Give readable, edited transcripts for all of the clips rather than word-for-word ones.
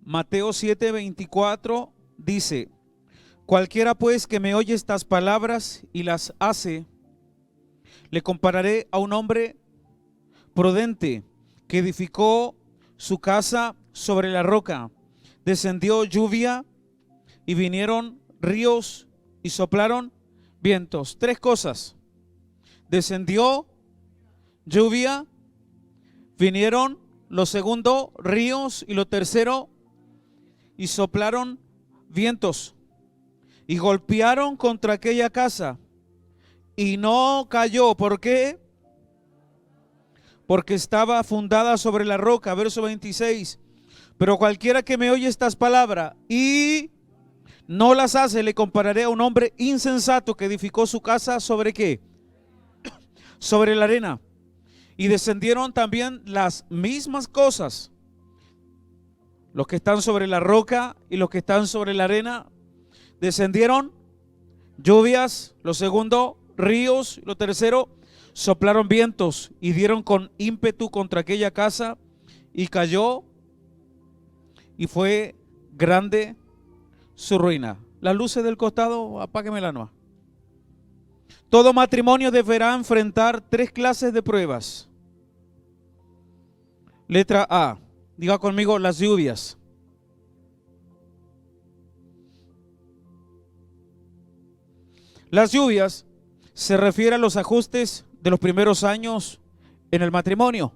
Mateo 7:24 dice: cualquiera pues que me oye estas palabras y las hace, le compararé a un hombre prudente que edificó su casa sobre la roca. Descendió lluvia y vinieron ríos y soplaron vientos. Tres cosas: descendió lluvia, vinieron lo segundo ríos y lo tercero y soplaron vientos y golpearon contra aquella casa y no cayó. ¿Por qué? Porque estaba fundada sobre la roca. Verso 26. Pero cualquiera que me oye estas palabras y no las hace, le compararé a un hombre insensato que edificó su casa ¿sobre qué? Sobre la arena. Y descendieron también las mismas cosas, los que están sobre la roca y los que están sobre la arena. Descendieron lluvias, lo segundo ríos, lo tercero soplaron vientos y dieron con ímpetu contra aquella casa y cayó y fue grande su ruina. Las luces del costado, apáguemela nomás. Todo matrimonio deberá enfrentar tres clases de pruebas. Letra A, diga conmigo: las lluvias. Las lluvias se refiere a los ajustes de los primeros años en el matrimonio.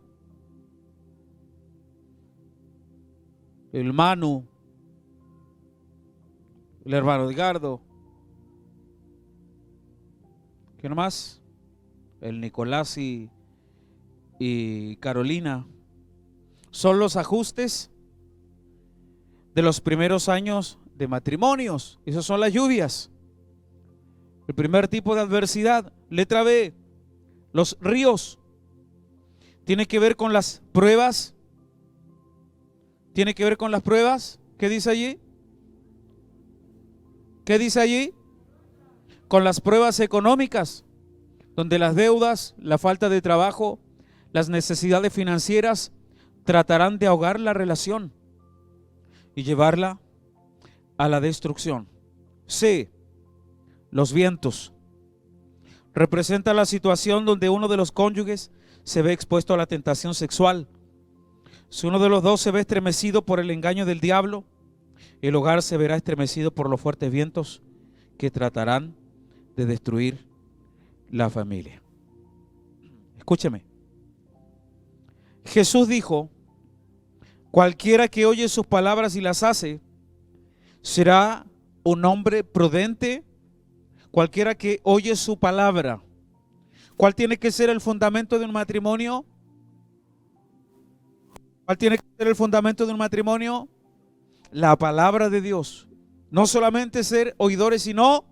El Manu, el hermano Edgardo, ¿quién más? El Nicolás y Carolina. Son los ajustes de los primeros años de matrimonios. Esas son las lluvias. El primer tipo de adversidad. Letra B, los ríos. Tiene que ver con las pruebas. Tiene que ver con las pruebas. ¿Qué dice allí? ¿Qué dice allí? Con las pruebas económicas, donde las deudas, la falta de trabajo, las necesidades financieras tratarán de ahogar la relación y llevarla a la destrucción. C, los vientos. Representa la situación donde uno de los cónyuges se ve expuesto a la tentación sexual. Si uno de los dos se ve estremecido por el engaño del diablo, el hogar se verá estremecido por los fuertes vientos que tratarán de destruir la familia. Escúcheme. Jesús dijo: cualquiera que oye sus palabras y las hace, será un hombre prudente. Cualquiera que oye su palabra. ¿Cuál tiene que ser el fundamento de un matrimonio? ¿Cuál tiene que ser el fundamento de un matrimonio? La palabra de Dios. No solamente ser oidores, sino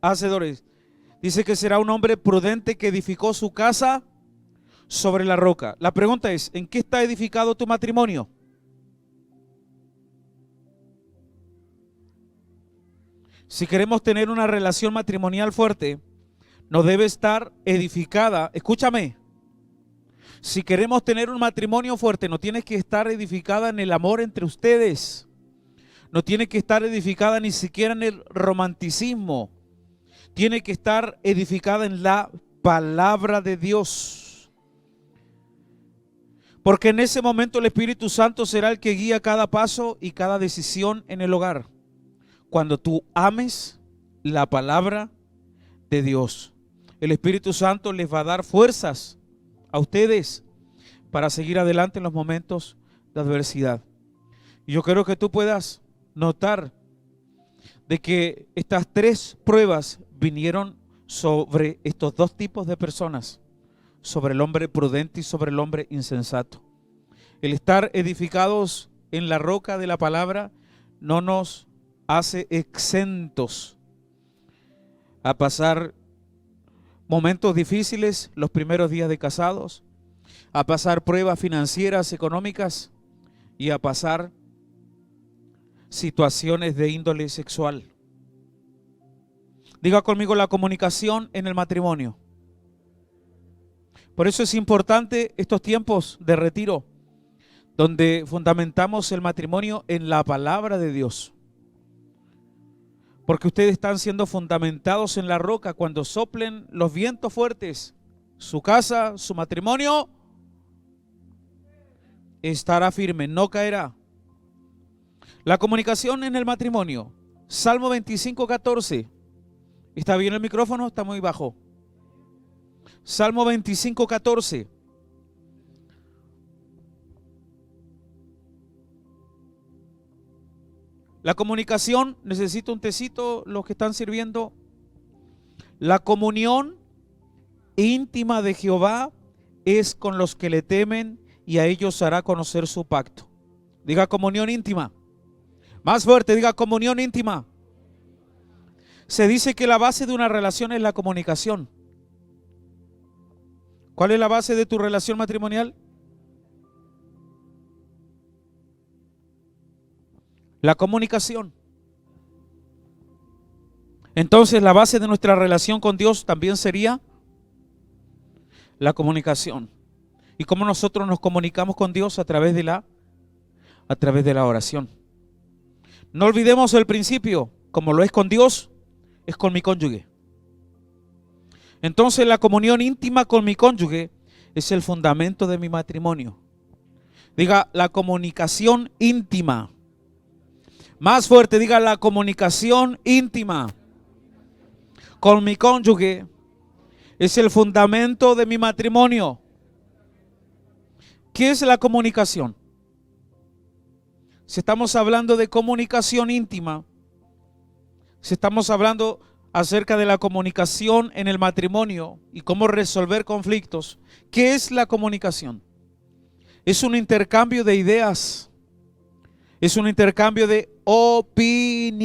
hacedores. Dice que será un hombre prudente que edificó su casa sobre la roca. La pregunta es: ¿en qué está edificado tu matrimonio? Si queremos tener una relación matrimonial fuerte, no debe estar edificada. Escúchame. Si queremos tener un matrimonio fuerte, no tiene que estar edificada en el amor entre ustedes. No tiene que estar edificada ni siquiera en el romanticismo. Tiene que estar edificada en la palabra de Dios. Porque en ese momento el Espíritu Santo será el que guía cada paso y cada decisión en el hogar. Cuando tú ames la palabra de Dios, el Espíritu Santo les va a dar fuerzas a ustedes para seguir adelante en los momentos de adversidad. Y yo creo que tú puedas notar de que estas tres pruebas vinieron sobre estos dos tipos de personas, sobre el hombre prudente y sobre el hombre insensato. El estar edificados en la roca de la palabra no nos hace exentos a pasar momentos difíciles los primeros días de casados, a pasar pruebas financieras, económicas y a pasar situaciones de índole sexual. Diga conmigo: la comunicación en el matrimonio. Por eso es importante estos tiempos de retiro, donde fundamentamos el matrimonio en la palabra de Dios. Porque ustedes están siendo fundamentados en la roca. Cuando soplen los vientos fuertes, su casa, su matrimonio estará firme, no caerá. La comunicación en el matrimonio. Salmo 25:14. ¿Está bien el micrófono? Está muy bajo. Salmo 25:14. La comunicación, necesito un tecito, los que están sirviendo. La comunión íntima de Jehová es con los que le temen y a ellos hará conocer su pacto. Diga comunión íntima. Más fuerte, diga comunión íntima. Se dice que la base de una relación es la comunicación. ¿Cuál es la base de tu relación matrimonial? La comunicación. Entonces la base de nuestra relación con Dios también sería la comunicación. ¿Y cómo nosotros nos comunicamos con Dios? A través de la oración. No olvidemos el principio, como lo es con Dios, es con mi cónyuge. Entonces la comunión íntima con mi cónyuge es el fundamento de mi matrimonio. Diga la comunicación íntima. Más fuerte, diga la comunicación íntima con mi cónyuge es el fundamento de mi matrimonio. ¿Qué es la comunicación? Si estamos hablando de comunicación íntima, si estamos hablando acerca de la comunicación en el matrimonio y cómo resolver conflictos, ¿qué es la comunicación? Es un intercambio de ideas, es un intercambio de opiniones,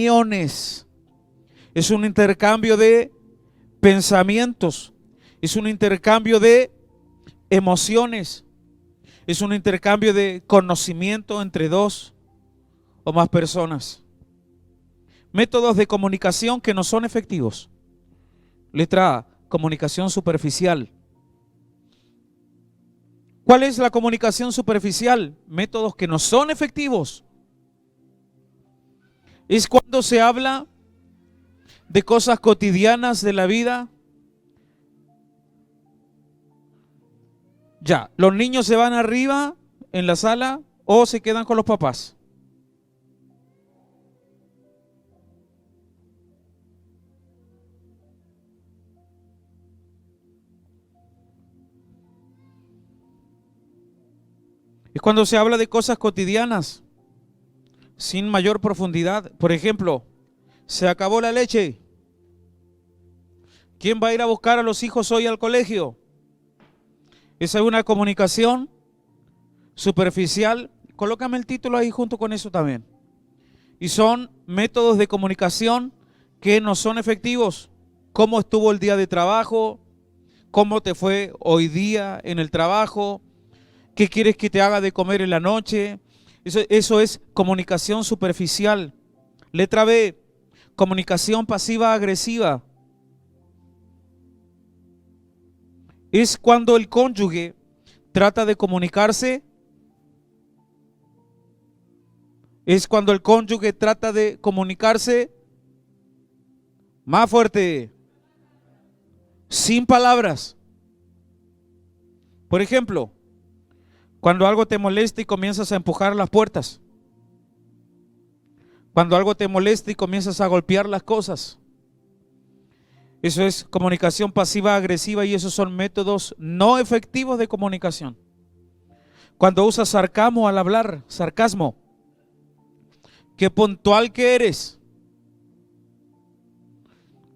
es un intercambio de pensamientos, es un intercambio de emociones, es un intercambio de conocimiento entre dos o más personas. Métodos de comunicación que no son efectivos. Letra A, comunicación superficial. ¿Cuál es la comunicación superficial? Métodos que no son efectivos. Es cuando se habla de cosas cotidianas de la vida. Ya, los niños se van arriba en la sala o se quedan con los papás. Es cuando se habla de cosas cotidianas, sin mayor profundidad. Por ejemplo, se acabó la leche. ¿Quién va a ir a buscar a los hijos hoy al colegio? Esa es una comunicación superficial. Colócame el título ahí junto con eso también. Y son métodos de comunicación que no son efectivos. ¿Cómo estuvo el día de trabajo? ¿Cómo te fue hoy día en el trabajo? ¿Qué quieres que te haga de comer en la noche? Eso es comunicación superficial. Letra B, comunicación pasiva-agresiva. Es cuando el cónyuge trata de comunicarse. Es cuando el cónyuge trata de comunicarse más fuerte, sin palabras. Por ejemplo, cuando algo te molesta y comienzas a empujar las puertas. Cuando algo te molesta y comienzas a golpear las cosas. Eso es comunicación pasiva-agresiva y esos son métodos no efectivos de comunicación. Cuando usas sarcasmo al hablar, sarcasmo. Qué puntual que eres.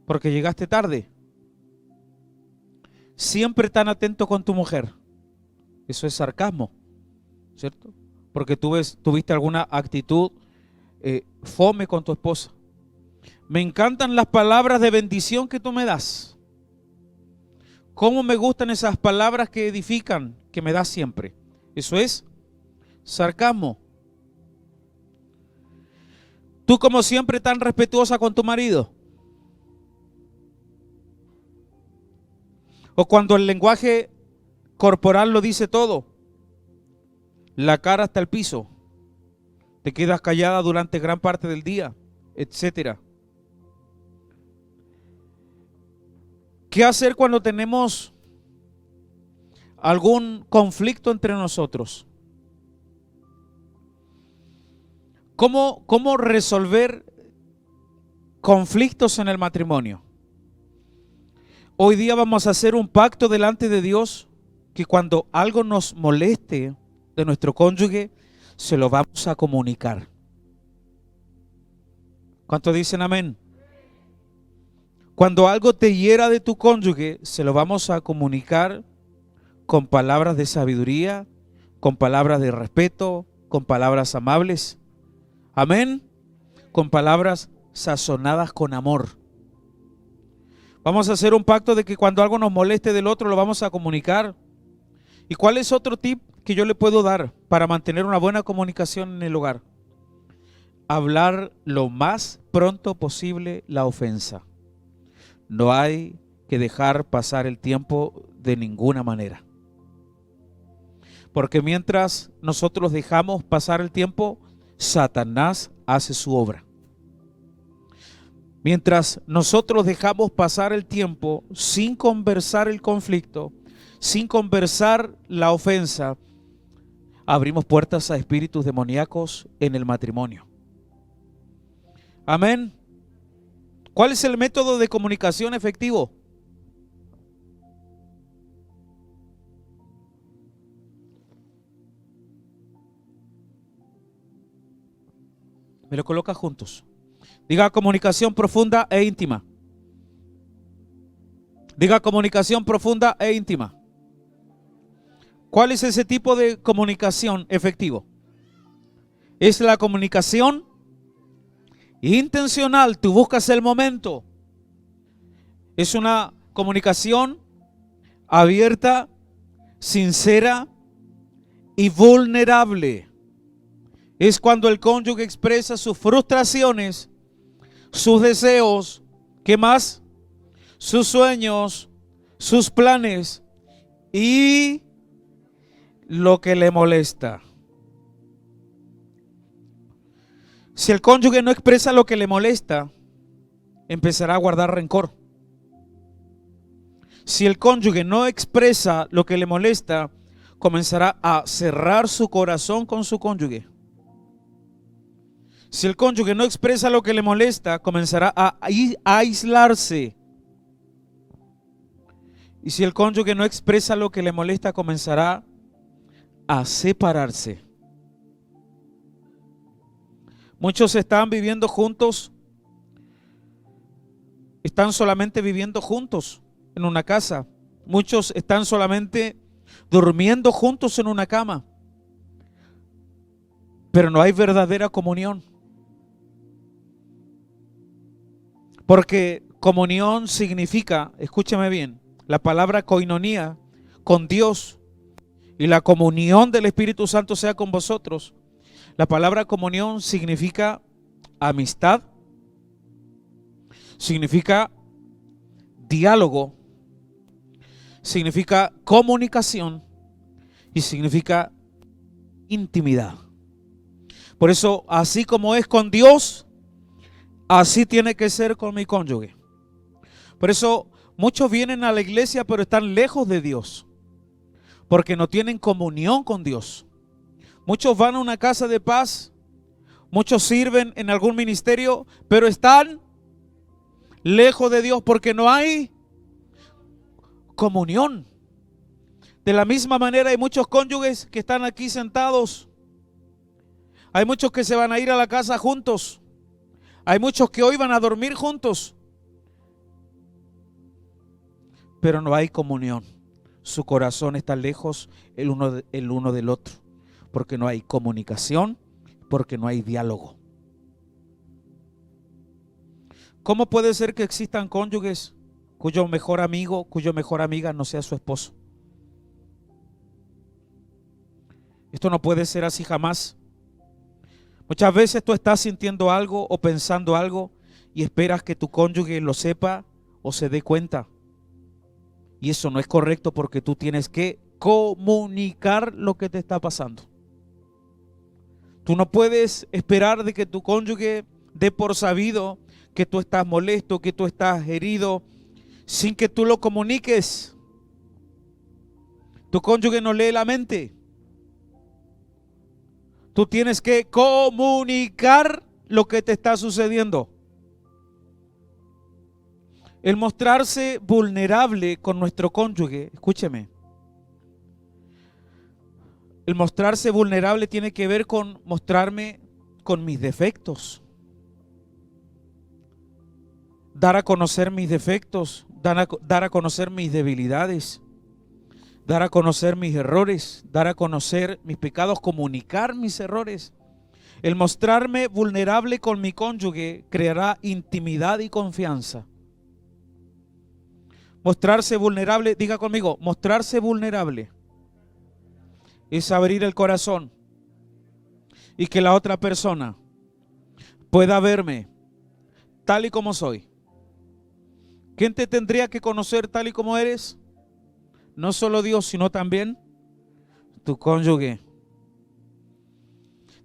Porque llegaste tarde. Siempre tan atento con tu mujer. Eso es sarcasmo, ¿cierto? Porque tuviste alguna actitud fome con tu esposa. Me encantan las palabras de bendición que tú me das. Cómo me gustan esas palabras que edifican, que me das siempre. Eso es sarcasmo. Tú como siempre tan respetuosa con tu marido. O cuando el lenguaje corporal lo dice todo. la cara hasta el piso, te quedas callada durante gran parte del día, etcétera. ¿Qué hacer cuando tenemos algún conflicto entre nosotros? ¿Cómo resolver conflictos en el matrimonio? Hoy día vamos a hacer un pacto delante de Dios que cuando algo nos moleste de nuestro cónyuge, se lo vamos a comunicar. ¿Cuántos dicen amén? Cuando algo te hiera de tu cónyuge, se lo vamos a comunicar con palabras de sabiduría, con palabras de respeto, con palabras amables. Amén. Con palabras sazonadas con amor. Vamos a hacer un pacto de que cuando algo nos moleste del otro, lo vamos a comunicar. ¿Y cuál es otro tip que yo le puedo dar para mantener una buena comunicación en el hogar? Hablar lo más pronto posible la ofensa. No hay que dejar pasar el tiempo de ninguna manera. Porque mientras nosotros dejamos pasar el tiempo, Satanás hace su obra. Mientras nosotros dejamos pasar el tiempo sin conversar el conflicto, sin conversar la ofensa, abrimos puertas a espíritus demoníacos en el matrimonio. Amén. ¿Cuál es el método de comunicación efectivo? Me lo coloca juntos. Diga comunicación profunda e íntima. Diga comunicación profunda e íntima. ¿Cuál es ese tipo de comunicación efectivo? Es la comunicación intencional. Tú buscas el momento. Es una comunicación abierta, sincera y vulnerable. Es cuando el cónyuge expresa sus frustraciones, sus deseos, ¿qué más? Sus sueños, sus planes y lo que le molesta. Si el cónyuge no expresa lo que le molesta, empezará a guardar rencor. Si el cónyuge no expresa lo que le molesta, comenzará a cerrar su corazón con su cónyuge. Si el cónyuge no expresa lo que le molesta, comenzará a aislarse. Y si el cónyuge no expresa lo que le molesta, comenzará a separarse. Muchos están viviendo juntos, están solamente viviendo juntos en una casa. Muchos están solamente durmiendo juntos en una cama, pero no hay verdadera comunión. Porque comunión significa, escúcheme bien, la palabra koinonía, con Dios, y la comunión del Espíritu Santo sea con vosotros. La palabra comunión significa amistad, significa diálogo, significa comunicación y significa intimidad. Por eso, así como es con Dios, así tiene que ser con mi cónyuge. Por eso muchos vienen a la iglesia pero están lejos de Dios, porque no tienen comunión con Dios. Muchos van a una casa de paz, muchos sirven en algún ministerio, pero están lejos de Dios porque no hay comunión. De la misma manera hay muchos cónyuges que están aquí sentados. Hay muchos que se van a ir a la casa juntos. Hay muchos que hoy van a dormir juntos, pero no hay comunión. Su corazón está lejos el uno del otro, porque no hay comunicación, porque no hay diálogo. ¿Cómo puede ser que existan cónyuges cuyo mejor amigo, cuya mejor amiga no sea su esposo? Esto no puede ser así jamás. Muchas veces tú estás sintiendo algo o pensando algo y esperas que tu cónyuge lo sepa o se dé cuenta. Y eso no es correcto porque tú tienes que comunicar lo que te está pasando. Tú no puedes esperar de que tu cónyuge dé por sabido que tú estás molesto, que tú estás herido, sin que tú lo comuniques. Tu cónyuge no lee la mente. Tú tienes que comunicar lo que te está sucediendo. El mostrarse vulnerable con nuestro cónyuge, escúcheme. El mostrarse vulnerable tiene que ver con mostrarme con mis defectos. Dar a conocer mis defectos, dar a conocer mis debilidades, dar a conocer mis errores, dar a conocer mis pecados, comunicar mis errores. El mostrarme vulnerable con mi cónyuge creará intimidad y confianza. Mostrarse vulnerable, diga conmigo, mostrarse vulnerable es abrir el corazón y que la otra persona pueda verme tal y como soy. ¿Quién te tendría que conocer tal y como eres? No solo Dios, sino también tu cónyuge.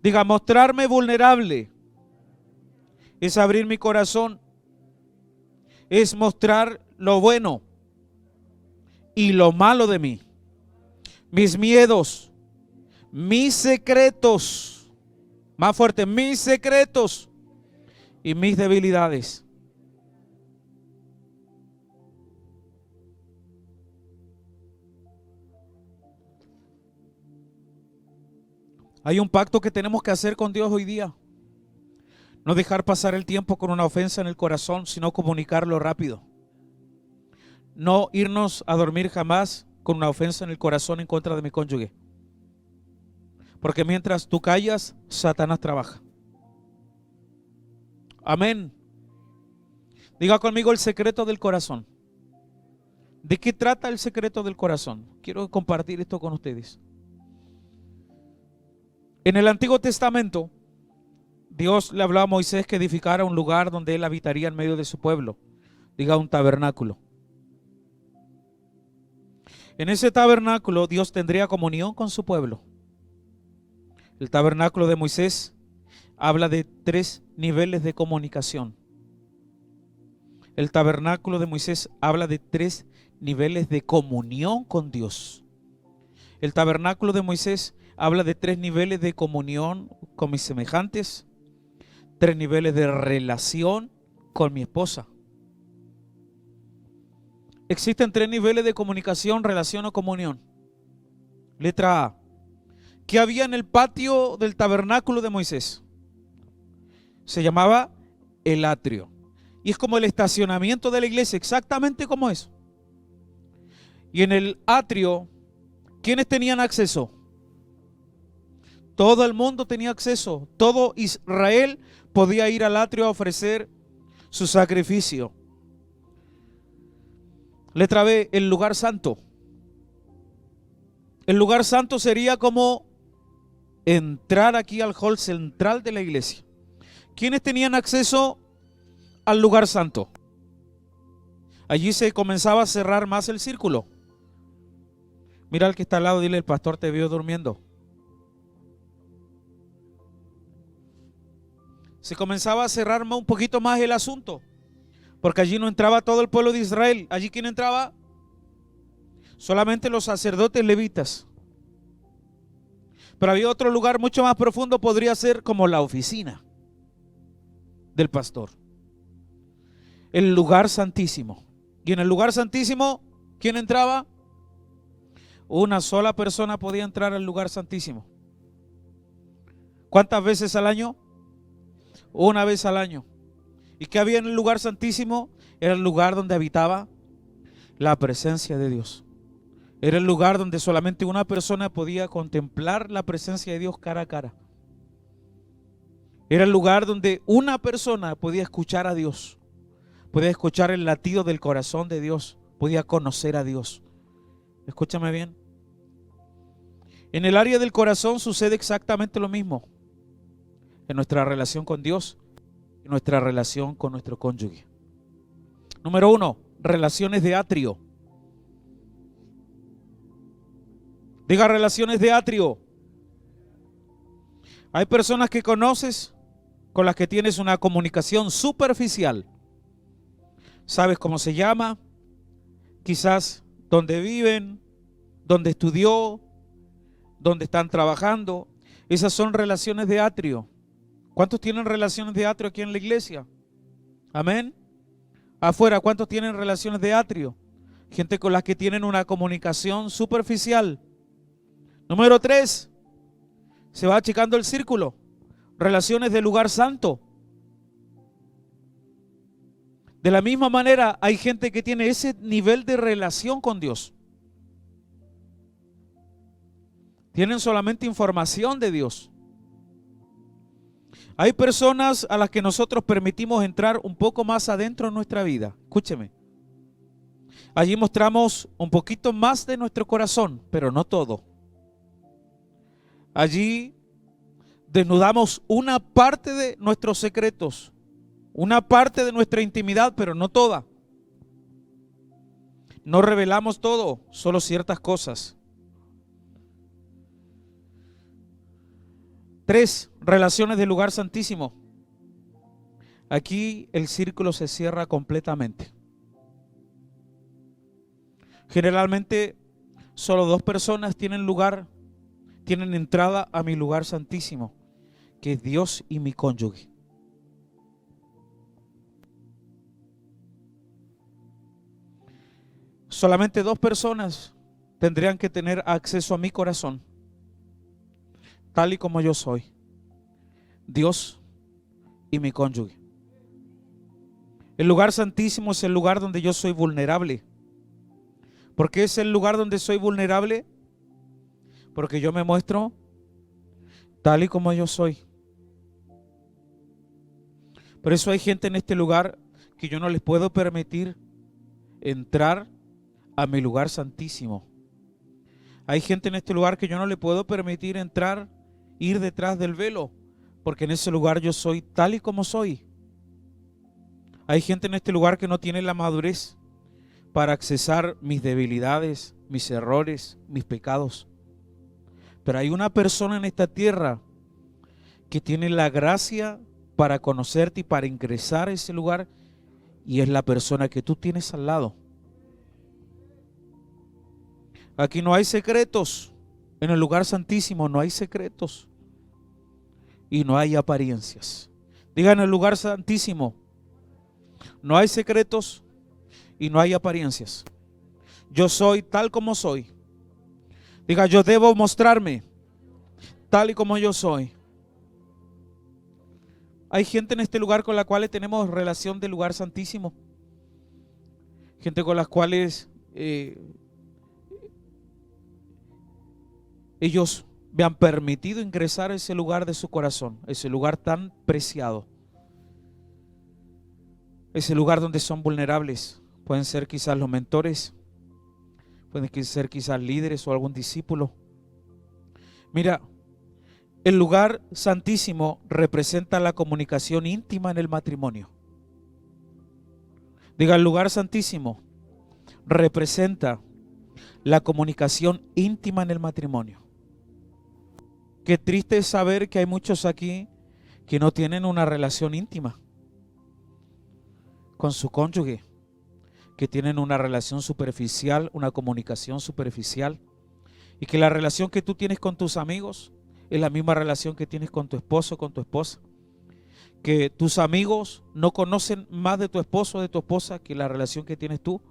Diga, mostrarme vulnerable es abrir mi corazón, es mostrar lo bueno y lo malo de mí, mis miedos, mis secretos, más fuerte, mis secretos y mis debilidades. Hay un pacto que tenemos que hacer con Dios hoy día. No dejar pasar el tiempo con una ofensa en el corazón, sino comunicarlo rápido. No irnos a dormir jamás con una ofensa en el corazón en contra de mi cónyuge. Porque mientras tú callas, Satanás trabaja. Amén. Diga conmigo el secreto del corazón. ¿De qué trata el secreto del corazón? Quiero compartir esto con ustedes. En el Antiguo Testamento, Dios le hablaba a Moisés que edificara un lugar donde él habitaría en medio de su pueblo. Diga, un tabernáculo. En ese tabernáculo Dios tendría comunión con su pueblo. El tabernáculo de Moisés habla de 3 niveles de comunicación. El tabernáculo de Moisés habla de 3 niveles de comunión con Dios. El tabernáculo de Moisés habla de 3 niveles de comunión con mis semejantes, 3 niveles de relación con mi esposa. Existen 3 niveles de comunicación, relación o comunión. Letra A. ¿Qué había en el patio del tabernáculo de Moisés? Se llamaba el atrio. Y es como el estacionamiento de la iglesia, exactamente como eso. Y en el atrio, ¿quiénes tenían acceso? Todo el mundo tenía acceso. Todo Israel podía ir al atrio a ofrecer su sacrificio. Letra B, el lugar santo. El lugar santo sería como entrar aquí al hall central de la iglesia. ¿Quiénes tenían acceso al lugar santo? Allí se comenzaba a cerrar más el círculo. Mira al que está al lado, dile, el pastor te vio durmiendo. Se comenzaba a cerrar un poquito más el asunto, porque allí no entraba todo el pueblo de Israel. Allí, ¿quién entraba? Solamente los sacerdotes levitas. Pero había otro lugar mucho más profundo, podría ser como la oficina del pastor. El lugar santísimo. Y en el lugar santísimo, ¿quién entraba? Una sola persona podía entrar al lugar santísimo. ¿Cuántas veces al año? Una vez al año. ¿Y qué había en el lugar santísimo? Era el lugar donde habitaba la presencia de Dios. Era el lugar donde solamente una persona podía contemplar la presencia de Dios cara a cara. Era el lugar donde una persona podía escuchar a Dios, podía escuchar el latido del corazón de Dios, podía conocer a Dios. Escúchame bien. En el área del corazón sucede exactamente lo mismo. En nuestra relación con Dios, en nuestra relación con nuestro cónyuge. Número 1, relaciones de atrio. Diga, relaciones de atrio. Hay personas que conoces con las que tienes una comunicación superficial. Sabes cómo se llama, quizás dónde viven, dónde estudió, dónde están trabajando. Esas son relaciones de atrio. ¿Cuántos tienen relaciones de atrio aquí en la iglesia? Amén. Afuera, ¿cuántos tienen relaciones de atrio? Gente con las que tienen una comunicación superficial. Número 3, se va achicando el círculo. Relaciones de lugar santo. De la misma manera, hay gente que tiene ese nivel de relación con Dios. Tienen solamente información de Dios. Hay personas a las que nosotros permitimos entrar un poco más adentro en nuestra vida. Escúcheme. Allí mostramos un poquito más de nuestro corazón, pero no todo. Allí desnudamos una parte de nuestros secretos, una parte de nuestra intimidad, pero no toda. No revelamos todo, solo ciertas cosas. 3, relaciones del lugar santísimo. Aquí el círculo se cierra completamente. Generalmente solo 2 personas tienen entrada a mi lugar santísimo, que es Dios y mi cónyuge. Solamente 2 personas tendrían que tener acceso a mi corazón, tal y como yo soy. Dios y mi cónyuge. El lugar santísimo es el lugar donde yo soy vulnerable. ¿Por qué es el lugar donde soy vulnerable? Porque yo me muestro tal y como yo soy. Por eso hay gente en este lugar que yo no les puedo permitir entrar a mi lugar santísimo. Hay gente en este lugar que yo no le puedo permitir entrar, ir detrás del velo, porque en ese lugar yo soy tal y como soy. Hay gente en este lugar que no tiene la madurez para accesar mis debilidades, mis errores, mis pecados. Pero hay una persona en esta tierra que tiene la gracia para conocerte y para ingresar a ese lugar, y es la persona que tú tienes al lado. Aquí no hay secretos. En el lugar santísimo no hay secretos y no hay apariencias. Digan, en el lugar santísimo no hay secretos y no hay apariencias. Yo soy tal como soy. Diga, yo debo mostrarme tal y como yo soy. Hay gente en este lugar con la cual tenemos relación del lugar santísimo. Gente con las cuales ellos me han permitido ingresar a ese lugar de su corazón, ese lugar tan preciado, ese lugar donde son vulnerables. Pueden ser quizás los mentores, pueden ser quizás líderes o algún discípulo. Mira, el lugar santísimo representa la comunicación íntima en el matrimonio. Diga, el lugar santísimo representa la comunicación íntima en el matrimonio. Qué triste es saber que hay muchos aquí que no tienen una relación íntima con su cónyuge, que tienen una relación superficial, una comunicación superficial, y que la relación que tú tienes con tus amigos es la misma relación que tienes con tu esposo o con tu esposa, que tus amigos no conocen más de tu esposo o de tu esposa que la relación que tienes tú.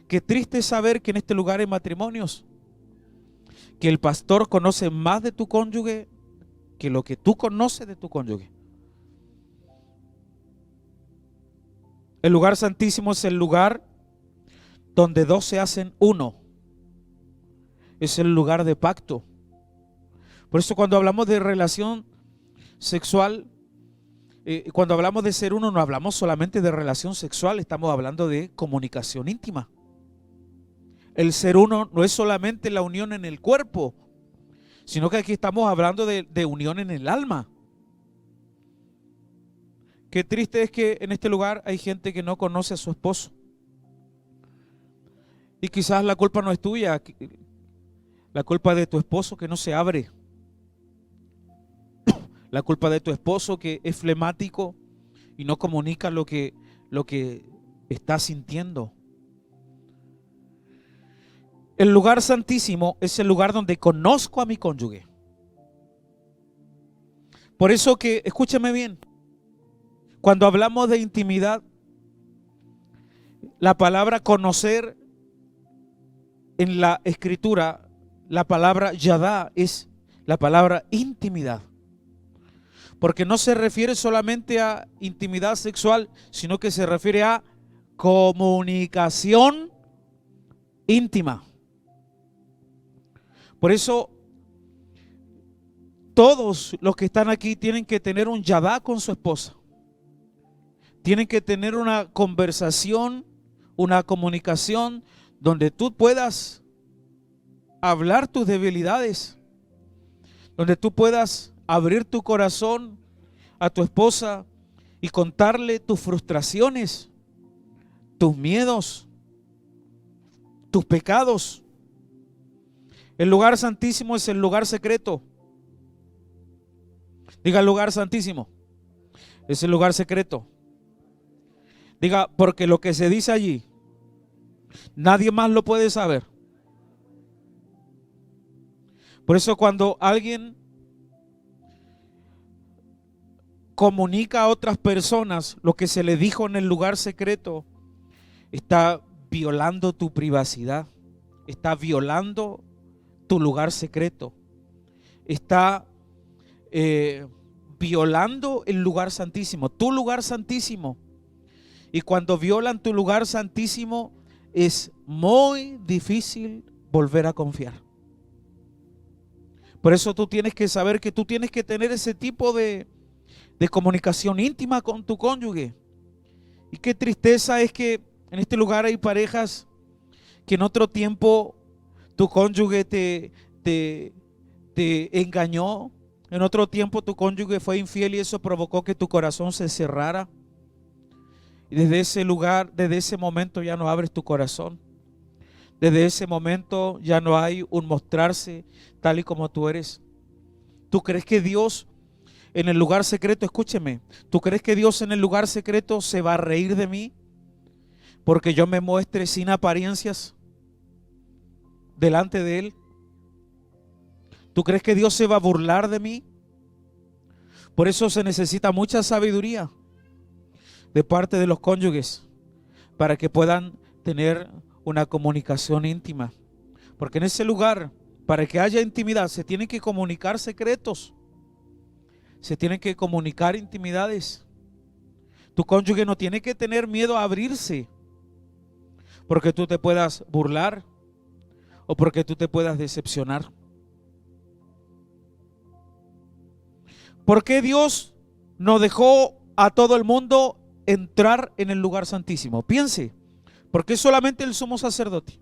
Qué triste es saber que en este lugar hay matrimonios que el pastor conoce más de tu cónyuge que lo que tú conoces de tu cónyuge. El lugar santísimo es el lugar donde 2 se hacen uno. Es el lugar de pacto. Por eso cuando hablamos de relación sexual, cuando hablamos de ser uno, no hablamos solamente de relación sexual, estamos hablando de comunicación íntima. El ser uno no es solamente la unión en el cuerpo, sino que aquí estamos hablando de unión en el alma. Qué triste es que en este lugar hay gente que no conoce a su esposo. Y quizás la culpa no es tuya, la culpa es de tu esposo que no se abre. La culpa de tu esposo que es flemático y no comunica lo que está sintiendo. El lugar santísimo es el lugar donde conozco a mi cónyuge. Por eso que, escúcheme bien, cuando hablamos de intimidad, la palabra conocer en la escritura, la palabra yadá es la palabra intimidad. Porque no se refiere solamente a intimidad sexual, sino que se refiere a comunicación íntima. Por eso, todos los que están aquí tienen que tener un yadá con su esposa. Tienen que tener una conversación, una comunicación donde tú puedas hablar tus debilidades, donde tú puedas abrir tu corazón a tu esposa y contarle tus frustraciones, tus miedos, tus pecados. El lugar santísimo es el lugar secreto. Diga, el lugar santísimo es el lugar secreto. Diga, porque lo que se dice allí, nadie más lo puede saber. Por eso cuando alguien comunica a otras personas lo que se le dijo en el lugar secreto, está violando tu privacidad, está violando tu lugar secreto, está violando el lugar santísimo, tu lugar santísimo. Y cuando violan tu lugar santísimo, es muy difícil volver a confiar. Por eso tú tienes que saber que tú tienes que tener ese tipo de comunicación íntima con tu cónyuge. Y qué tristeza es que en este lugar hay parejas que en otro tiempo tu cónyuge te engañó, en otro tiempo tu cónyuge fue infiel y eso provocó que tu corazón se cerrara. Y desde ese lugar, desde ese momento ya no abres tu corazón. Desde ese momento ya no hay un mostrarse tal y como tú eres. ¿Tú crees que Dios en el lugar secreto, escúcheme, tú crees que Dios en el lugar secreto se va a reír de mí porque yo me muestre sin apariencias delante de Él? ¿Tú crees que Dios se va a burlar de mí? Por eso se necesita mucha sabiduría de parte de los cónyuges para que puedan tener una comunicación íntima. Porque en ese lugar, para que haya intimidad, se tienen que comunicar secretos, se tienen que comunicar intimidades. Tu cónyuge no tiene que tener miedo a abrirse porque tú te puedas burlar o porque tú te puedas decepcionar. ¿Por qué Dios no dejó a todo el mundo entrar en el lugar santísimo? Piense, ¿por qué solamente el sumo sacerdote?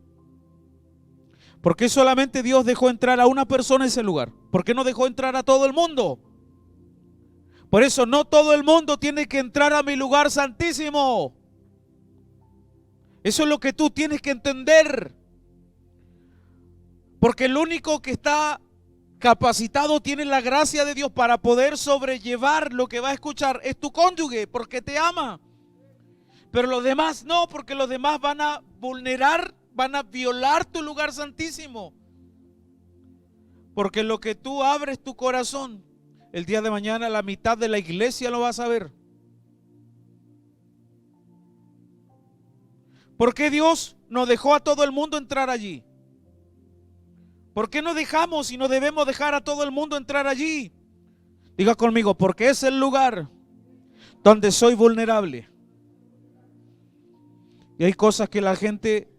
¿Por qué solamente Dios dejó entrar a una persona en ese lugar? ¿Por qué no dejó entrar a todo el mundo? Por eso no todo el mundo tiene que entrar a mi lugar santísimo. Eso es lo que tú tienes que entender. Porque el único que está capacitado, tiene la gracia de Dios para poder sobrellevar lo que va a escuchar, es tu cónyuge, porque te ama. Pero los demás no, porque los demás van a vulnerar, van a violar tu lugar santísimo. Porque lo que tú abres tu corazón, el día de mañana la mitad de la iglesia lo va a saber. ¿Por qué Dios no dejó a todo el mundo entrar allí? ¿Por qué no dejamos y no debemos dejar a todo el mundo entrar allí? Diga conmigo, porque es el lugar donde soy vulnerable. Y hay cosas que la gente,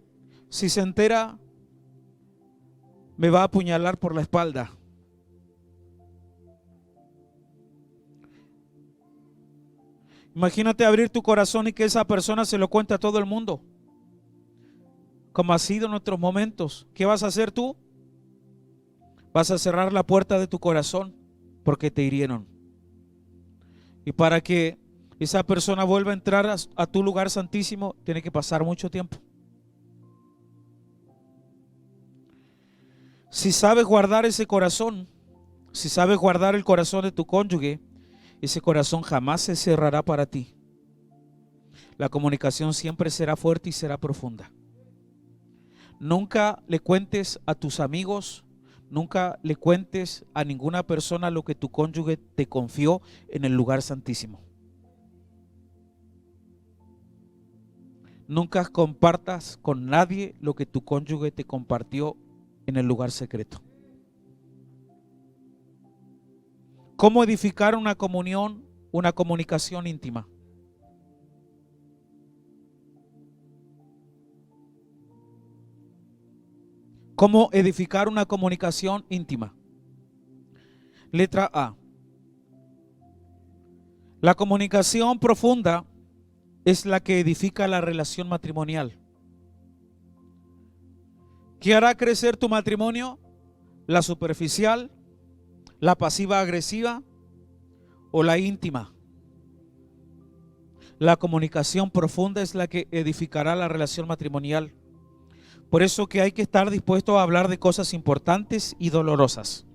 si se entera, me va a apuñalar por la espalda. Imagínate abrir tu corazón y que esa persona se lo cuente a todo el mundo, como ha sido en nuestros momentos. ¿Qué vas a hacer tú? Vas a cerrar la puerta de tu corazón porque te hirieron. Y para que esa persona vuelva a entrar a tu lugar santísimo, tiene que pasar mucho tiempo. Si sabes guardar ese corazón, Si sabes guardar el corazón de tu cónyuge, ese corazón jamás se cerrará para ti. La comunicación siempre será fuerte y será profunda. Nunca le cuentes a tus amigos, nunca le cuentes a ninguna persona lo que tu cónyuge te confió en el lugar santísimo. Nunca compartas con nadie lo que tu cónyuge te compartió en el lugar secreto. ¿Cómo edificar una comunión, una comunicación íntima? ¿Cómo edificar una comunicación íntima? Letra A. La comunicación profunda es la que edifica la relación matrimonial. ¿Qué hará crecer tu matrimonio? ¿La superficial, la pasiva agresiva o la íntima? La comunicación profunda es la que edificará la relación matrimonial. Por eso que hay que estar dispuesto a hablar de cosas importantes y dolorosas.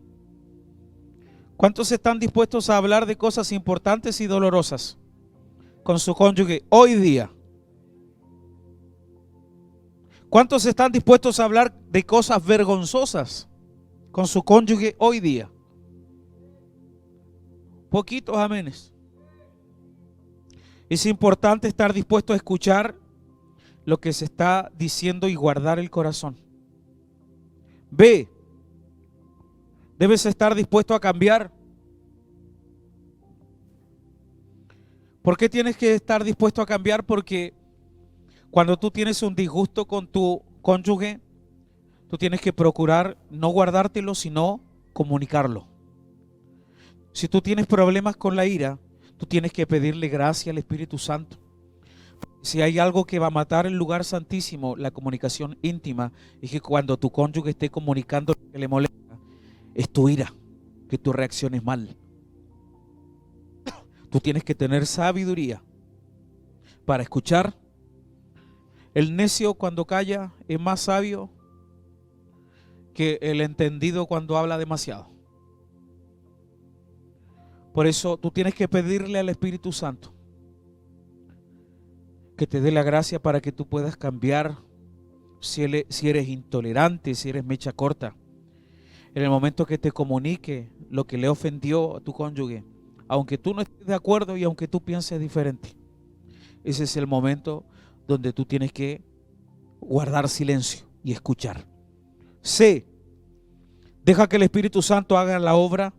¿Cuántos están dispuestos a hablar de cosas importantes y dolorosas con su cónyuge hoy día? ¿Cuántos están dispuestos a hablar de cosas vergonzosas con su cónyuge hoy día? Poquitos amenes. Es importante estar dispuesto a escuchar lo que se está diciendo y guardar el corazón. B. Debes estar dispuesto a cambiar. ¿Por qué tienes que estar dispuesto a cambiar? Porque cuando tú tienes un disgusto con tu cónyuge, tú tienes que procurar no guardártelo, sino comunicarlo. Si tú tienes problemas con la ira, tú tienes que pedirle gracia al Espíritu Santo. Si hay algo que va a matar el lugar santísimo, la comunicación íntima, es que cuando tu cónyuge esté comunicando lo que le molesta, es tu ira, que tú reacciones mal. Tú tienes que tener sabiduría para escuchar. El necio cuando calla es más sabio que el entendido cuando habla demasiado. Por eso tú tienes que pedirle al Espíritu Santo que te dé la gracia para que tú puedas cambiar si eres intolerante, si eres mecha corta. En el momento que te comunique lo que le ofendió a tu cónyuge, aunque tú no estés de acuerdo y aunque tú pienses diferente, ese es el momento donde tú tienes que guardar silencio y escuchar. C. Deja que el Espíritu Santo haga la obra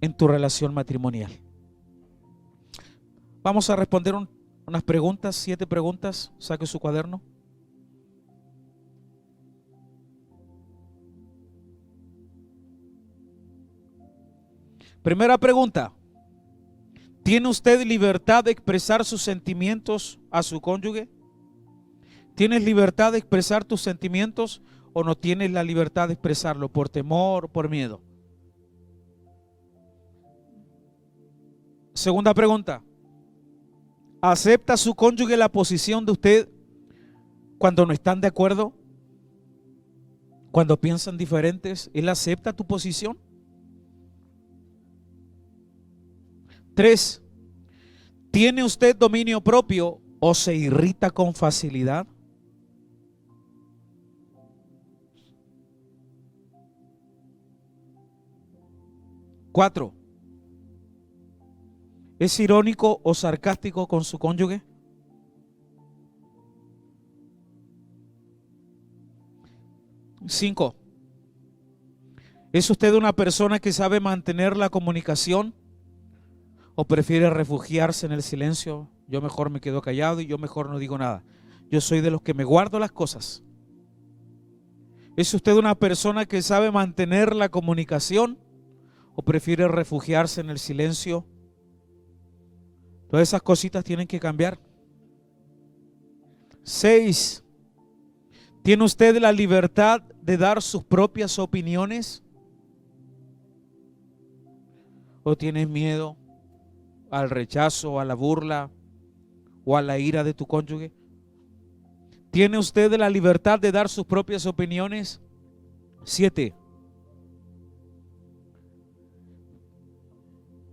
en tu relación matrimonial. Vamos a responder unas preguntas, 7 preguntas. Saque su cuaderno. Primera pregunta. ¿Tiene usted libertad de expresar sus sentimientos a su cónyuge? ¿Tienes libertad de expresar tus sentimientos o no tienes la libertad de expresarlo por temor o por miedo? Segunda pregunta. ¿Acepta su cónyuge la posición de usted cuando no están de acuerdo? Cuando piensan diferentes, ¿él acepta tu posición? 3. ¿Tiene usted dominio propio o se irrita con facilidad? 4. ¿Es irónico o sarcástico con su cónyuge? 5. ¿Es usted una persona que sabe mantener la comunicación o prefiere refugiarse en el silencio? Yo mejor me quedo callado y yo mejor no digo nada. Yo soy de los que me guardo las cosas. ¿Es usted una persona que sabe mantener la comunicación o prefiere refugiarse en el silencio? Todas esas cositas tienen que cambiar. 6. ¿Tiene usted la libertad de dar sus propias opiniones? ¿O tienes miedo al rechazo, a la burla o a la ira de tu cónyuge? ¿Tiene usted la libertad de dar sus propias opiniones? 7.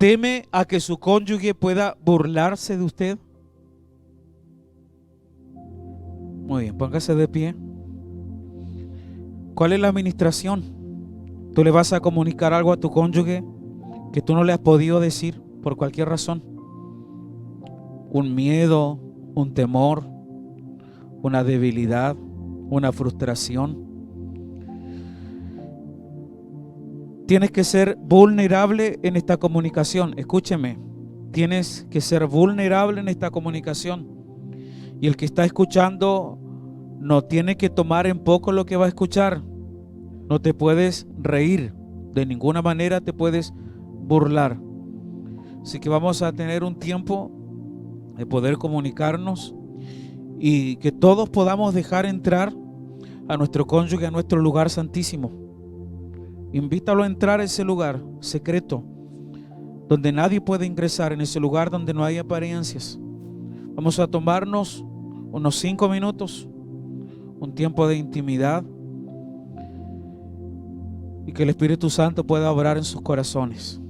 ¿Teme a que su cónyuge pueda burlarse de usted? Muy bien, póngase de pie. ¿Cuál es la administración? ¿Tú le vas a comunicar algo a tu cónyuge que tú no le has podido decir por cualquier razón? Un miedo, un temor, una debilidad, una frustración. Tienes que ser vulnerable en esta comunicación. Escúcheme, tienes que ser vulnerable en esta comunicación. Y el que está escuchando no tiene que tomar en poco lo que va a escuchar. No te puedes reír, de ninguna manera te puedes burlar. Así que vamos a tener un tiempo de poder comunicarnos y que todos podamos dejar entrar a nuestro cónyuge a nuestro lugar santísimo. Invítalo a entrar a ese lugar secreto, donde nadie puede ingresar, en ese lugar donde no hay apariencias. Vamos a tomarnos unos 5 minutos, un tiempo de intimidad, y que el Espíritu Santo pueda obrar en sus corazones.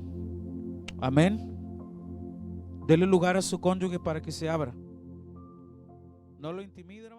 Amén. Dele lugar a su cónyuge para que se abra. No lo intimide, hermano.